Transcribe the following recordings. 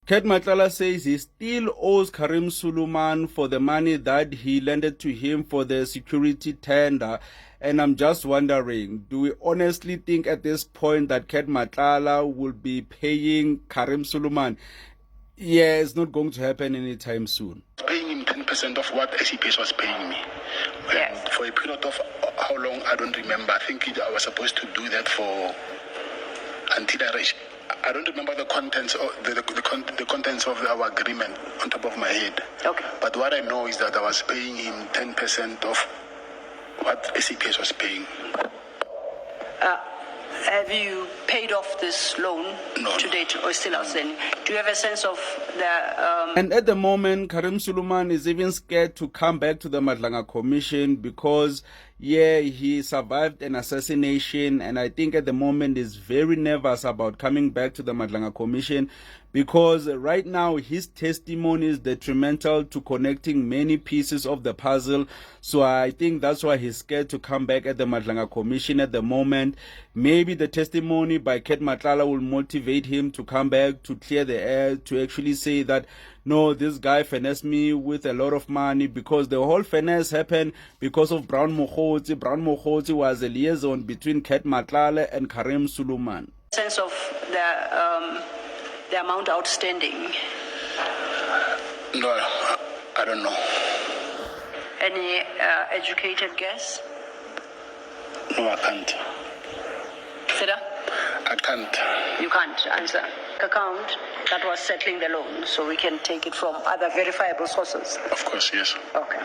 Ket Matlala says he still owes Karim Suleiman for the money that he lended to him for the security tender. And I'm just wondering, do we honestly think at this point that Ket Matlala will be paying Karim Suleiman? Yeah, it's not going to happen anytime soon. Paying him 10% of what SAPS was paying me. Yes. For a period of how long, I don't remember. I think I was supposed to do that for until I reached. I don't remember the contents of the contents of our agreement on top of my head. Okay. But what I know is that I was paying him 10% of what SAPS was paying. Have you paid off this loan No. to date or still outstanding? Do you have a sense of the... And at the moment, Karim Suleiman is even scared to come back to the Madlanga Commission because, yeah, he survived an assassination, and I think at the moment is very nervous about coming back to the Madlanga Commission because right now his testimony is detrimental to connecting many pieces of the puzzle. So I think that's why he's scared to come back at the Madlanga Commission at the moment. Maybe the testimony by Ket Matlala will motivate him to come back, to clear the air, to actually say that, no, this guy finessed me with a lot of money, because the whole finesse happened because of Brown Mokgotsi. Brown Mokgotsi was a liaison between Ket Matlala and Karim Suleiman. sense of the amount outstanding? No, I don't know. Any educated guess? No, I can't. Sida? I can't. You can't answer. Account that was settling the loan, so we can take it from other verifiable sources. Of course, yes. Okay.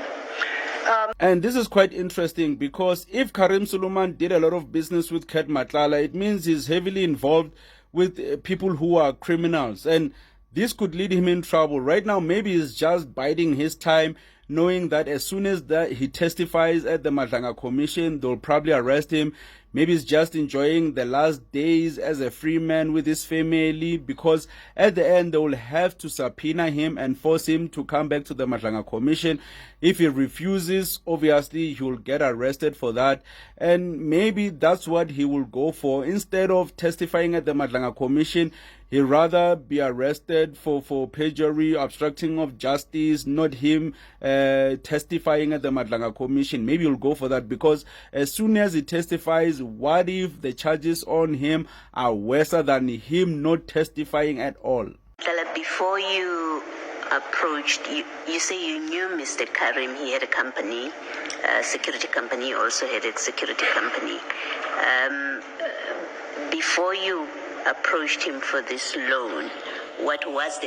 And this is quite interesting because if Karim Suleiman did a lot of business with Ket Matlala, it means he's heavily involved with people who are criminals. And this could lead him in trouble. Right now, maybe he's just biding his time, knowing that as soon as he testifies at the Madlanga Commission, they'll probably arrest him. Maybe he's just enjoying the last days as a free man with his family, because at the end, they will have to subpoena him and force him to come back to the Madlanga Commission. If he refuses, obviously, he will get arrested for that. And maybe that's what he will go for. Instead of testifying at the Madlanga Commission, he'd rather be arrested for perjury, obstructing of justice, not him testifying at the Madlanga Commission. Maybe he'll go for that, because as soon as he testifies, what if the charges on him are worse than him not testifying at all? Before you approached, you say you knew Mr. Karim. He had a company, a security company, also had a security company. Before you approached him for this loan, what was the